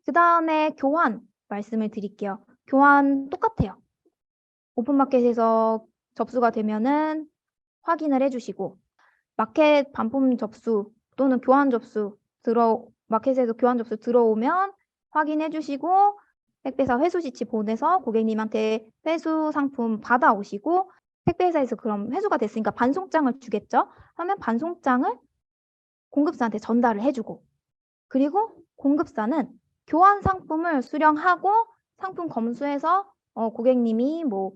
그 다음에 교환 말씀을 드릴게요. 교환 똑같아요. 오픈마켓에서 접수가 되면은 확인을 해주시고, 마켓 반품 접수 또는 교환 접수 마켓에서 교환 접수 들어오면 확인해 주시고, 택배사 회수 지치 보내서 고객님한테 회수 상품 받아오시고, 택배사에서 그럼 회수가 됐으니까 반송장을 주겠죠? 하면 반송장을 공급사한테 전달을 해주고, 그리고 공급사는 교환 상품을 수령하고 상품 검수해서 고객님이 뭐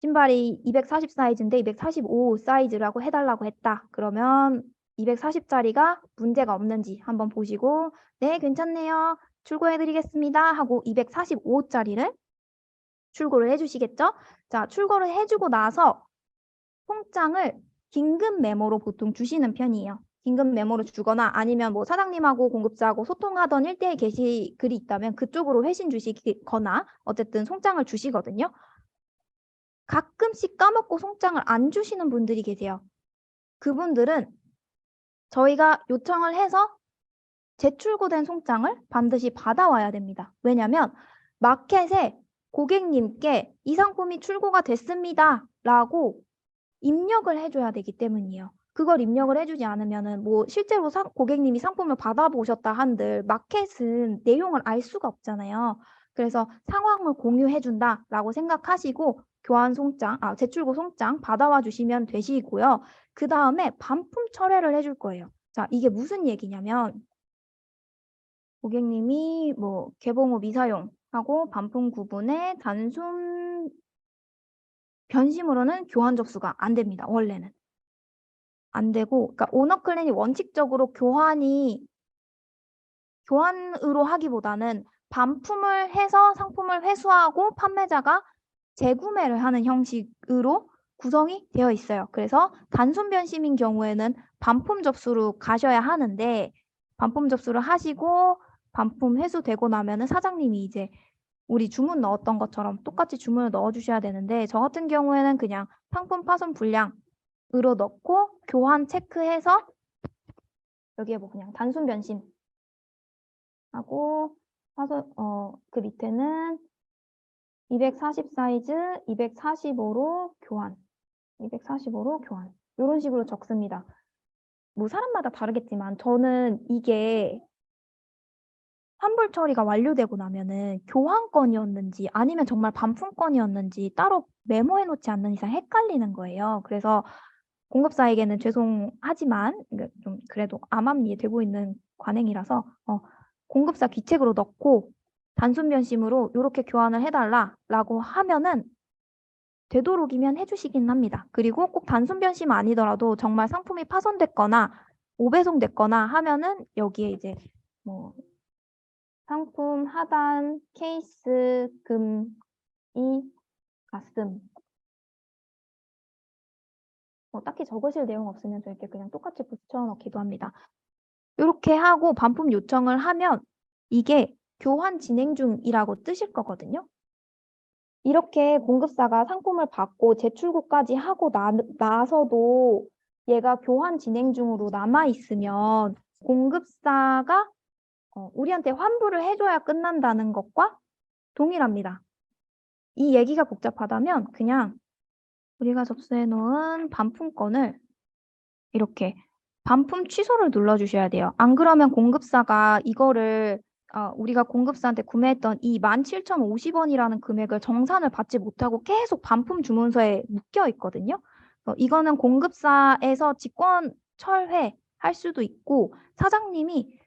신발이 240 사이즈인데 245 사이즈라고 해달라고 했다. 그러면 240짜리가 문제가 없는지 한번 보시고 네, 괜찮네요. 출고해드리겠습니다. 하고 245짜리를 출고를 해주시겠죠? 자, 출고를 해주고 나서 통장을 긴급 메모로 보통 주시는 편이에요. 긴급 메모로 주거나 아니면 뭐 사장님하고 공급사하고 소통하던 1대1 게시글이 있다면 그쪽으로 회신 주시거나 어쨌든 송장을 주시거든요. 가끔씩 까먹고 송장을 안 주시는 분들이 계세요. 그분들은 저희가 요청을 해서 재출고된 송장을 반드시 받아와야 됩니다. 왜냐하면 마켓에 고객님께 이 상품이 출고가 됐습니다 라고 입력을 해줘야 되기 때문이에요. 그걸 입력을 해주지 않으면은 뭐 실제로 고객님이 상품을 받아보셨다 한들 마켓은 내용을 알 수가 없잖아요. 그래서 상황을 공유해준다라고 생각하시고 교환 송장, 재출고 송장 받아와 주시면 되시고요. 그 다음에 반품 철회를 해줄 거예요. 자, 이게 무슨 얘기냐면 고객님이 뭐 개봉 후 미사용하고 반품 구분에 단순 변심으로는 교환 접수가 안 됩니다. 원래는. 안 되고, 그러니까 오너클랜이 원칙적으로 교환으로 하기보다는 반품을 해서 상품을 회수하고 판매자가 재구매를 하는 형식으로 구성이 되어 있어요. 그래서 단순 변심인 경우에는 반품 접수로 가셔야 하는데 반품 접수를 하시고 반품 회수되고 나면은 사장님이 이제 우리 주문 넣었던 것처럼 똑같이 주문을 넣어주셔야 되는데 저 같은 경우에는 그냥 상품 파손 불량으로 넣고 교환 체크해서 여기에 뭐 그냥 단순 변심 하고 그 밑에는 240 사이즈 245로 교환 245로 교환 이런 식으로 적습니다. 뭐 사람마다 다르겠지만 저는 이게 환불 처리가 완료되고 나면은 교환건이었는지 아니면 정말 반품건이었는지 따로 메모해 놓지 않는 이상 헷갈리는 거예요. 그래서 공급사에게는 죄송하지만 좀 그래도 암암리에 되고 있는 관행이라서 공급사 귀책으로 넣고 단순 변심으로 이렇게 교환을 해달라라고 하면은 되도록이면 해주시긴 합니다. 그리고 꼭 단순 변심 아니더라도 정말 상품이 파손됐거나 오배송됐거나 하면은 여기에 이제 뭐 상품 하단 케이스 금이 갔음. 딱히 적으실 내용 없으면 저 이렇게 그냥 똑같이 붙여넣기도 합니다. 이렇게 하고 반품 요청을 하면 이게 교환 진행 중이라고 뜨실 거거든요. 이렇게 공급사가 상품을 받고 재출고까지 하고 나서도 얘가 교환 진행 중으로 남아있으면 공급사가 우리한테 환불을 해줘야 끝난다는 것과 동일합니다. 이 얘기가 복잡하다면 그냥 우리가 접수해 놓은 반품건을 이렇게 반품 취소를 눌러주셔야 돼요. 안 그러면 공급사가 이거를 우리가 공급사한테 구매했던 이 17,050원이라는 금액을 정산을 받지 못하고 계속 반품 주문서에 묶여 있거든요. 이거는 공급사에서 직권 철회할 수도 있고 사장님이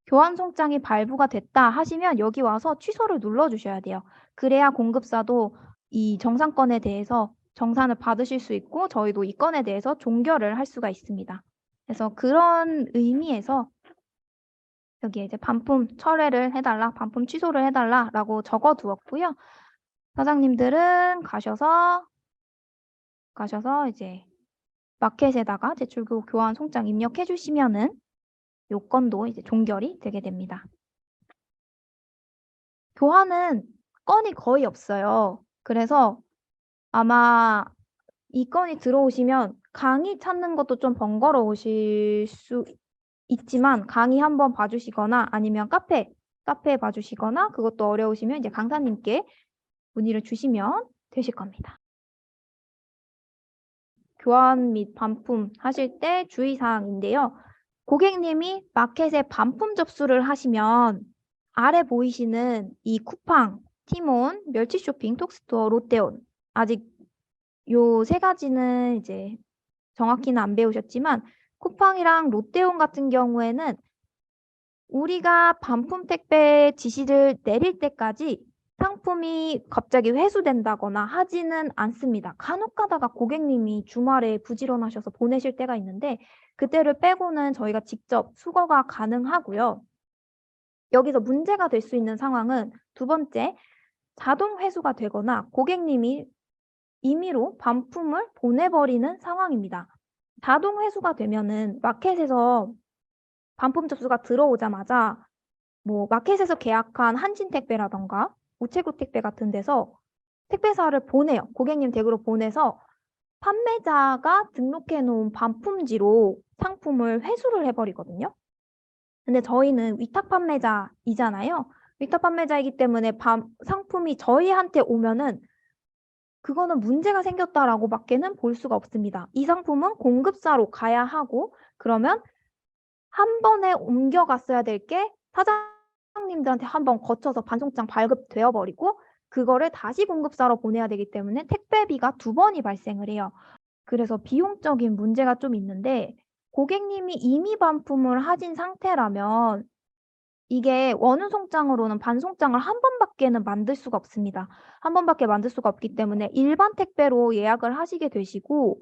교환 송장이 발부가 됐다 하시면 여기 와서 취소를 눌러주셔야 돼요. 그래야 공급사도 이 정산건에 대해서 정산을 받으실 수 있고 저희도 이 건에 대해서 종결을 할 수가 있습니다. 그래서 그런 의미에서 여기에 이제 반품 철회를 해달라, 반품 취소를 해달라라고 적어두었고요. 사장님들은 가셔서 이제 마켓에다가 재출고 교환 송장 입력해 주시면은 요건도 이제 종결이 되게 됩니다. 교환은 건이 거의 없어요. 그래서 아마 이 건이 들어오시면 강의 찾는 것도 좀 번거로우실 수 있지만 강의 한번 봐주시거나 아니면 카페 카페에 봐주시거나 그것도 어려우시면 이제 강사님께 문의를 주시면 되실 겁니다. 교환 및 반품 하실 때 주의사항인데요. 고객님이 마켓에 반품 접수를 하시면 아래 보이시는 이 쿠팡, 티몬, 멸치쇼핑, 톡스토어, 롯데온 아직 요 세 가지는 이제 정확히는 안 배우셨지만 쿠팡이랑 롯데온 같은 경우에는 우리가 반품 택배 지시를 내릴 때까지 상품이 갑자기 회수된다거나 하지는 않습니다. 간혹 가다가 고객님이 주말에 부지런하셔서 보내실 때가 있는데 그때를 빼고는 저희가 직접 수거가 가능하고요. 여기서 문제가 될 수 있는 상황은 두 번째, 자동 회수가 되거나 고객님이 임의로 반품을 보내버리는 상황입니다. 자동 회수가 되면은 마켓에서 반품 접수가 들어오자마자 뭐 마켓에서 계약한 한진택배라던가 우체국 택배 같은 데서 택배사를 보내요. 고객님 댁으로 보내서 판매자가 등록해 놓은 반품지로 상품을 회수를 해버리거든요. 근데 저희는 위탁 판매자이잖아요. 위탁 판매자이기 때문에 상품이 저희한테 오면은 그거는 문제가 생겼다라고 밖에는 볼 수가 없습니다. 이 상품은 공급사로 가야 하고 그러면 한 번에 옮겨갔어야 될 게 사장님들한테 한번 거쳐서 반송장 발급되어 버리고 그거를 다시 공급사로 보내야 되기 때문에 택배비가 두 번이 발생을 해요. 그래서 비용적인 문제가 좀 있는데 고객님이 이미 반품을 하신 상태라면 이게 원유송장으로는 반송장을 한 번밖에는 만들 수가 없습니다. 한 번밖에 만들 수가 없기 때문에 일반 택배로 예약을 하시게 되시고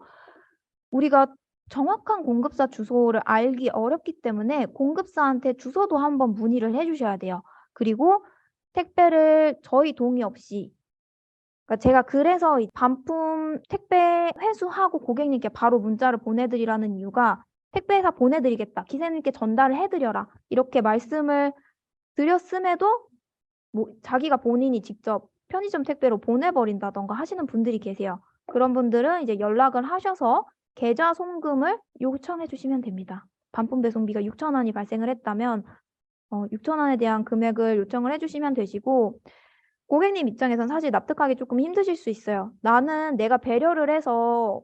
우리가 정확한 공급사 주소를 알기 어렵기 때문에 공급사한테 주소도 한번 문의를 해주셔야 돼요. 그리고 택배를 저희 동의 없이 그러니까 제가 그래서 이 반품 택배 회수하고 고객님께 바로 문자를 보내드리라는 이유가 택배회사 보내드리겠다. 기사님께 전달을 해드려라. 이렇게 말씀을 드렸음에도 뭐 자기가 본인이 직접 편의점 택배로 보내버린다던가 하시는 분들이 계세요. 그런 분들은 이제 연락을 하셔서 계좌 송금을 요청해 주시면 됩니다. 반품 배송비가 6,000원이 발생을 했다면 6,000원에 대한 금액을 요청을 해주시면 되시고 고객님 입장에선 사실 납득하기 조금 힘드실 수 있어요. 나는 내가 배려를 해서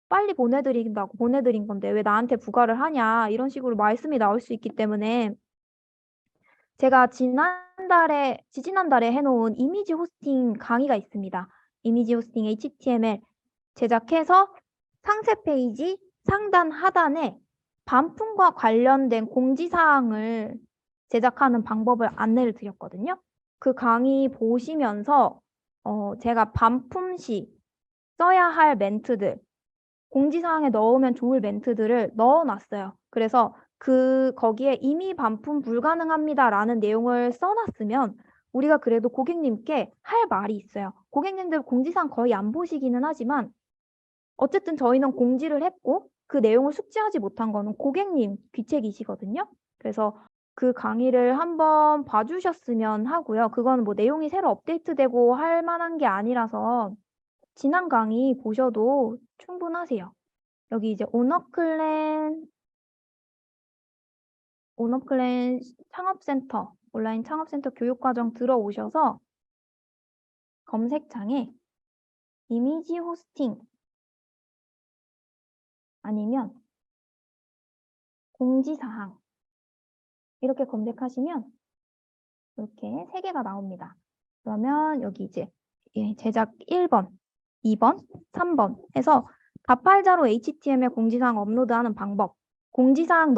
빨리 보내드린다고 보내드린 건데 왜 나한테 부과를 하냐 이런 식으로 말씀이 나올 수 있기 때문에 제가 지지난달에 해놓은 이미지 호스팅 강의가 있습니다. 이미지 호스팅 HTML 제작해서 상세 페이지 상단 하단에 반품과 관련된 공지사항을 제작하는 방법을 안내를 드렸거든요. 그 강의 보시면서 제가 반품 시 써야 할 멘트들, 공지사항에 넣으면 좋을 멘트들을 넣어놨어요. 그래서 거기에 이미 반품 불가능합니다라는 내용을 써놨으면 우리가 그래도 고객님께 할 말이 있어요. 고객님들 공지사항 거의 안 보시기는 하지만 어쨌든 저희는 공지를 했고 그 내용을 숙지하지 못한 거는 고객님 귀책이시거든요. 그래서 그 강의를 한번 봐주셨으면 하고요. 그건 뭐 내용이 새로 업데이트되고 할 만한 게 아니라서 지난 강의 보셔도 충분하세요. 여기 이제 오너클랜 창업센터, 온라인 창업센터 교육과정 들어오셔서 검색창에 이미지 호스팅 아니면 공지사항 이렇게 검색하시면 이렇게 3개가 나옵니다. 그러면 여기 이제 제작 1번, 2번, 3번 해서 가팔자로 HTML 공지사항 업로드하는 방법, 공지사항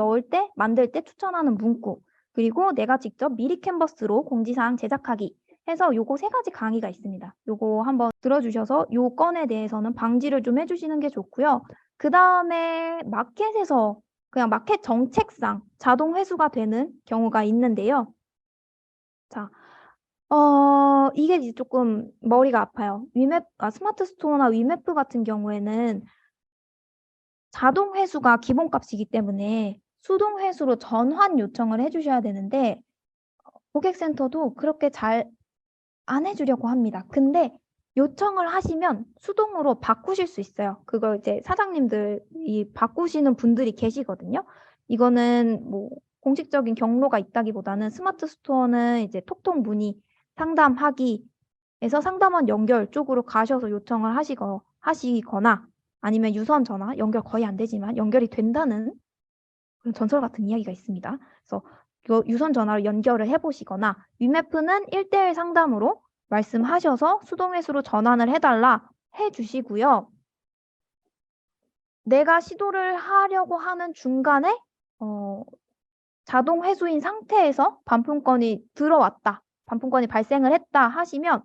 만들 때 추천하는 문구, 그리고 내가 직접 미리 캔버스로 공지사항 제작하기 해서 요거 3가지 강의가 있습니다. 요거 한번 들어주셔서 요 건에 대해서는 방지를 좀 해주시는 게 좋고요. 그 다음에 마켓에서 그냥 마켓 정책상 자동 회수가 되는 경우가 있는데요. 자, 이게 이제 조금 머리가 아파요. 스마트 스토어나 위맵프 같은 경우에는 자동 회수가 기본값이기 때문에 수동 회수로 전환 요청을 해주셔야 되는데 고객센터도 그렇게 잘 안 해주려고 합니다. 근데 요청을 하시면 수동으로 바꾸실 수 있어요. 그걸 이제 사장님들이 바꾸시는 분들이 계시거든요. 이거는 뭐 공식적인 경로가 있다기보다는 스마트 스토어는 이제 톡톡 문의 상담하기에서 상담원 연결 쪽으로 가셔서 요청을 하시거나 아니면 유선 전화, 연결 거의 안 되지만 연결이 된다는 그런 전설 같은 이야기가 있습니다. 그래서 유선 전화로 연결을 해보시거나 위메프는 1대1 상담으로 말씀하셔서 수동회수로 전환을 해달라 해주시고요. 내가 시도를 하려고 하는 중간에 자동 회수인 상태에서 반품건이 들어왔다, 반품건이 발생을 했다 하시면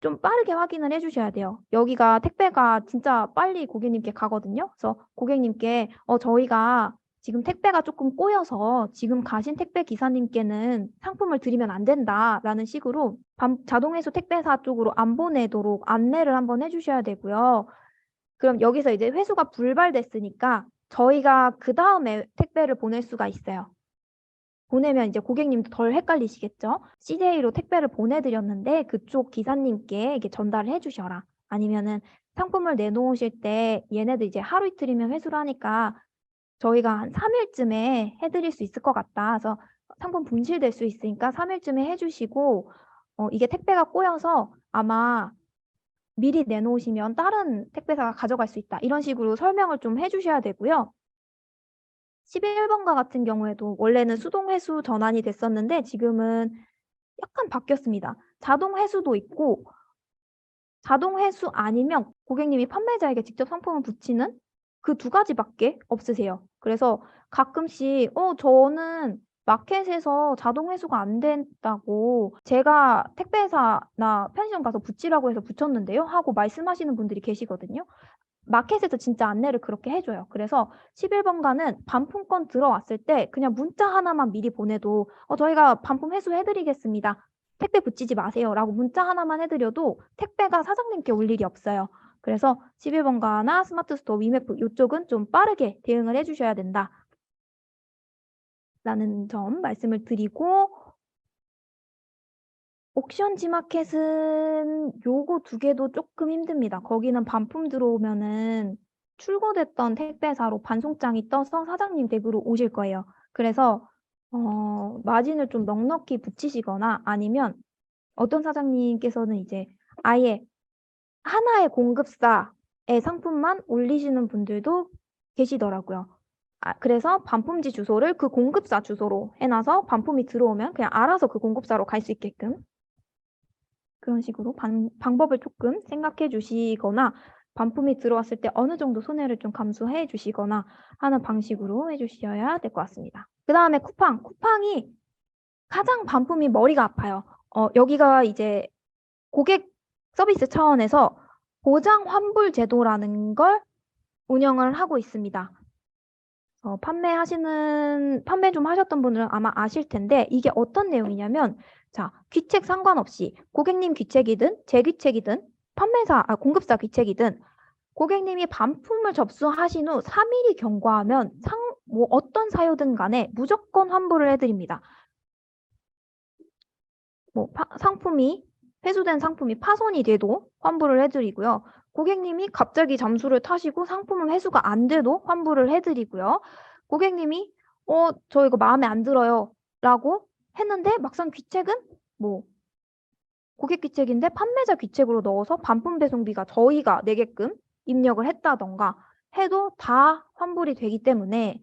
좀 빠르게 확인을 해주셔야 돼요. 여기가 택배가 진짜 빨리 고객님께 가거든요. 그래서 고객님께 저희가 지금 택배가 조금 꼬여서 지금 가신 택배 기사님께는 상품을 드리면 안 된다라는 식으로 자동 회수 택배사 쪽으로 안 보내도록 안내를 한번 해주셔야 되고요. 그럼 여기서 이제 회수가 불발됐으니까 저희가 그 다음에 택배를 보낼 수가 있어요. 보내면 이제 고객님도 덜 헷갈리시겠죠? CJ로 택배를 보내드렸는데 그쪽 기사님께 이게 전달을 해주셔라. 아니면은 상품을 내놓으실 때 얘네들 이제 하루 이틀이면 회수를 하니까 저희가 한 3일쯤에 해드릴 수 있을 것 같다. 그래서 상품 분실될 수 있으니까 3일쯤에 해주시고 이게 택배가 꼬여서 아마 미리 내놓으시면 다른 택배사가 가져갈 수 있다. 이런 식으로 설명을 좀 해주셔야 되고요. 11번가 같은 경우에도 원래는 수동 회수 전환이 됐었는데 지금은 약간 바뀌었습니다. 자동 회수도 있고 자동 회수 아니면 고객님이 판매자에게 직접 상품을 붙이는 그 두 가지밖에 없으세요. 그래서 가끔씩 저는 마켓에서 자동 회수가 안 된다고 제가 택배사나 편의점 가서 붙이라고 해서 붙였는데요 하고 말씀하시는 분들이 계시거든요. 마켓에서 진짜 안내를 그렇게 해줘요. 그래서 11번가는 반품건 들어왔을 때 그냥 문자 하나만 미리 보내도 저희가 반품 회수해드리겠습니다. 택배 붙이지 마세요 라고 문자 하나만 해드려도 택배가 사장님께 올 일이 없어요. 그래서 11번가나 스마트 스토어, 위메프 이쪽은 좀 빠르게 대응을 해주셔야 된다 라는 점 말씀을 드리고, 옥션 지마켓은 요거 두 개도 조금 힘듭니다. 거기는 반품 들어오면은 출고됐던 택배사로 반송장이 떠서 사장님 댁으로 오실 거예요. 그래서 마진을 좀 넉넉히 붙이시거나 아니면 어떤 사장님께서는 이제 아예 하나의 공급사의 상품만 올리시는 분들도 계시더라고요. 그래서 반품지 주소를 그 공급사 주소로 해놔서 반품이 들어오면 그냥 알아서 그 공급사로 갈 수 있게끔 그런 식으로 방법을 조금 생각해 주시거나 반품이 들어왔을 때 어느 정도 손해를 좀 감수해 주시거나 하는 방식으로 해주셔야 될 것 같습니다. 그 다음에 쿠팡이 가장 반품이 머리가 아파요. 여기가 이제 고객 서비스 차원에서 보장 환불 제도라는 걸 운영을 하고 있습니다. 판매 좀 하셨던 분들은 아마 아실 텐데 이게 어떤 내용이냐면 자, 귀책 상관없이 고객님 귀책이든 제 귀책이든 공급사 귀책이든 고객님이 반품을 접수하신 후 3일이 경과하면 어떤 사유든 간에 무조건 환불을 해드립니다. 회수된 상품이 파손이 돼도 환불을 해드리고요. 고객님이 갑자기 잠수를 타시고 상품은 회수가 안 돼도 환불을 해드리고요. 고객님이 저 이거 마음에 안 들어요 라고 했는데 막상 귀책은 고객 귀책인데 판매자 귀책으로 넣어서 반품 배송비가 저희가 내게끔 입력을 했다던가 해도 다 환불이 되기 때문에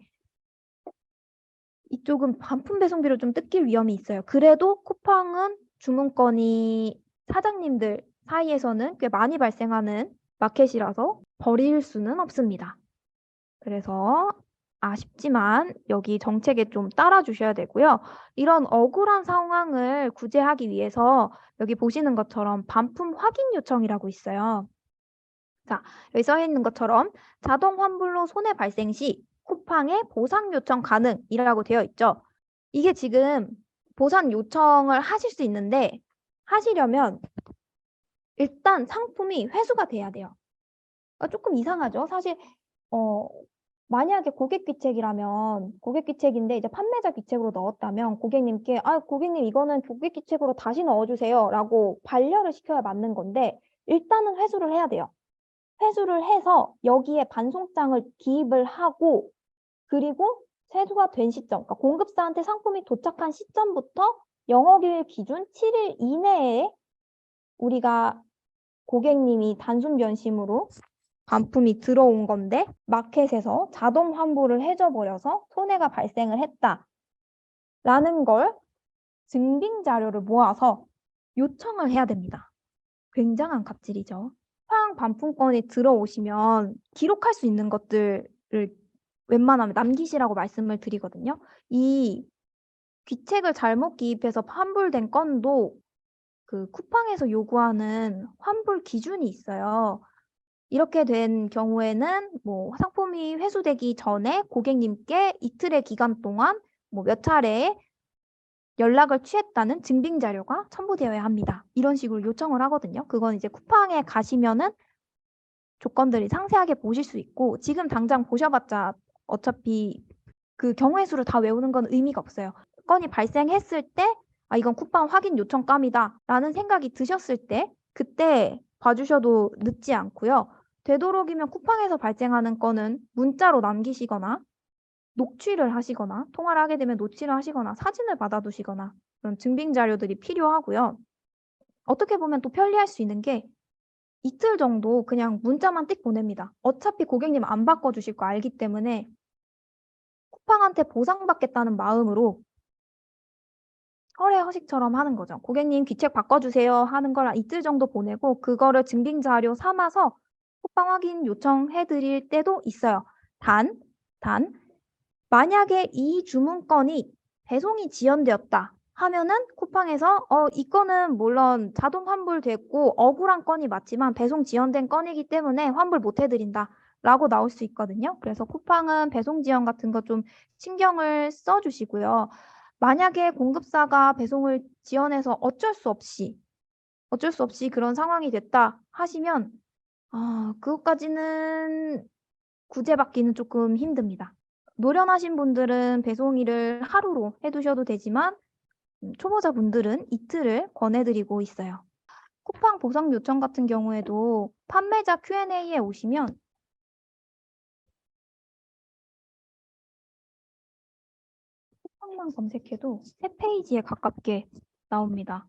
이쪽은 반품 배송비를 좀 뜯길 위험이 있어요. 그래도 쿠팡은 주문건이 사장님들 사이에서는 꽤 많이 발생하는 마켓이라서 버릴 수는 없습니다. 그래서 아쉽지만 여기 정책에 좀 따라주셔야 되고요. 이런 억울한 상황을 구제하기 위해서 여기 보시는 것처럼 반품 확인 요청이라고 있어요. 자, 여기 써 있는 것처럼 자동 환불로 손해 발생 시 쿠팡에 보상 요청 가능이라고 되어 있죠. 이게 지금 보상 요청을 하실 수 있는데 하시려면 일단 상품이 회수가 돼야 돼요. 조금 이상하죠. 사실 만약에 고객 귀책이라면 고객 귀책인데 이제 판매자 귀책으로 넣었다면 고객님께 고객님 이거는 고객 귀책으로 다시 넣어주세요 라고 반려를 시켜야 맞는 건데 일단은 회수를 해야 돼요. 회수를 해서 여기에 반송장을 기입을 하고 그리고 세수가 된 시점, 그러니까 공급사한테 상품이 도착한 시점부터 영업일 기준 7일 이내에 우리가 고객님이 단순 변심으로 반품이 들어온 건데 마켓에서 자동 환불을 해줘버려서 손해가 발생을 했다라는 걸 증빙 자료를 모아서 요청을 해야 됩니다. 굉장한 갑질이죠. 쿠팡 반품권이 들어오시면 기록할 수 있는 것들을 웬만하면 남기시라고 말씀을 드리거든요. 이 귀책을 잘못 기입해서 환불된 건도 그 쿠팡에서 요구하는 환불 기준이 있어요. 이렇게 된 경우에는 뭐 상품이 회수되기 전에 고객님께 이틀의 기간 동안 뭐 몇 차례 연락을 취했다는 증빙 자료가 첨부되어야 합니다. 이런 식으로 요청을 하거든요. 그건 이제 쿠팡에 가시면은 조건들이 상세하게 보실 수 있고 지금 당장 보셔봤자 어차피 그 경우의 수를 다 외우는 건 의미가 없어요. 건이 발생했을 때 아, 이건 쿠팡 확인 요청감이다 라는 생각이 드셨을 때 그때 봐주셔도 늦지 않고요. 되도록이면 쿠팡에서 발생하는 건은 문자로 남기시거나 녹취를 하시거나 통화를 하게 되면 녹취를 하시거나 사진을 받아두시거나 그런 증빙 자료들이 필요하고요. 어떻게 보면 또 편리할 수 있는 게 이틀 정도 그냥 문자만 띡 보냅니다. 어차피 고객님 안 바꿔주실 거 알기 때문에 쿠팡한테 보상받겠다는 마음으로 허례허식처럼 하는 거죠. 고객님 귀책 바꿔주세요 하는 걸 이틀 정도 보내고 그거를 증빙 자료 삼아서 쿠팡 확인 요청해드릴 때도 있어요. 단 만약에 이 주문건이 배송이 지연되었다 하면은 쿠팡에서 이 건은 물론 자동 환불됐고 억울한 건이 맞지만 배송 지연된 건이기 때문에 환불 못 해드린다 라고 나올 수 있거든요. 그래서 쿠팡은 배송 지연 같은 거 좀 신경을 써주시고요. 만약에 공급사가 배송을 지연해서 어쩔 수 없이 그런 상황이 됐다 하시면 그것까지는 구제받기는 조금 힘듭니다. 노련하신 분들은 배송일을 하루로 해두셔도 되지만 초보자분들은 이틀을 권해드리고 있어요. 쿠팡 보상 요청 같은 경우에도 판매자 Q&A에 오시면 쿠팡만 검색해도 3페이지에 가깝게 나옵니다.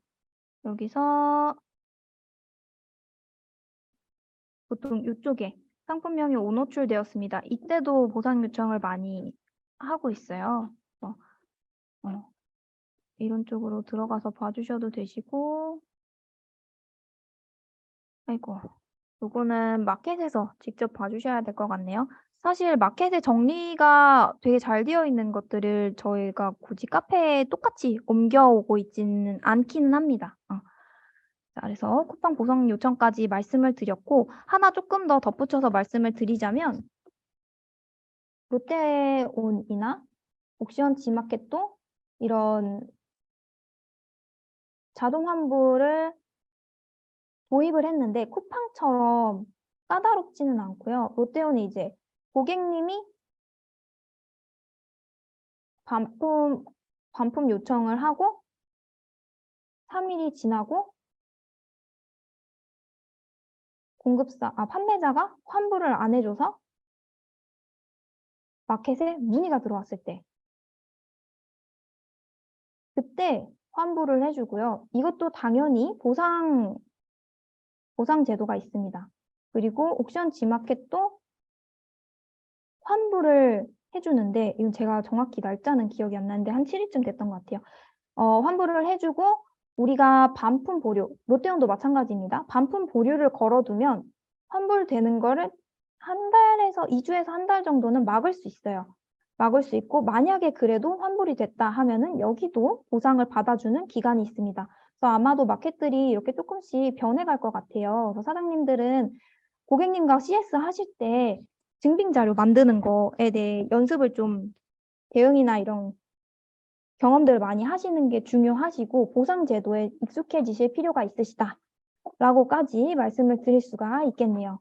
여기서 보통 이쪽에 상품명이 오노출되었습니다. 이때도 보상 요청을 많이 하고 있어요. 이런 쪽으로 들어가서 봐주셔도 되시고 아이고 요거는 마켓에서 직접 봐주셔야 될 것 같네요. 사실 마켓에 정리가 되게 잘 되어 있는 것들을 저희가 굳이 카페에 똑같이 옮겨오고 있지는 않기는 합니다. 자, 그래서 쿠팡 보상 요청까지 말씀을 드렸고 하나 조금 더 덧붙여서 말씀을 드리자면 롯데온이나 옥션 G마켓도 이런 자동 환불을 도입을 했는데 쿠팡처럼 까다롭지는 않고요. 롯데온은 이제 고객님이 반품 요청을 하고 3일이 지나고 판매자가 환불을 안 해줘서 마켓에 문의가 들어왔을 때 그때 환불을 해주고요. 이것도 당연히 보상 제도가 있습니다. 그리고 옥션 G마켓도 환불을 해주는데 이건 제가 정확히 날짜는 기억이 안 나는데 한 7일쯤 됐던 것 같아요. 환불을 해주고 우리가 반품 보류, 롯데온도 마찬가지입니다. 반품 보류를 걸어두면 환불되는 거를 한 달에서 2주에서 한 달 정도는 막을 수 있어요. 막을 수 있고 만약에 그래도 환불이 됐다 하면은 여기도 보상을 받아주는 기간이 있습니다. 그래서 아마도 마켓들이 이렇게 조금씩 변해갈 것 같아요. 그래서 사장님들은 고객님과 CS 하실 때 증빙 자료 만드는 거에 대해 연습을 좀 대응이나 이런 경험들을 많이 하시는 게 중요하시고 보상 제도에 익숙해지실 필요가 있으시다 라고까지 말씀을 드릴 수가 있겠네요.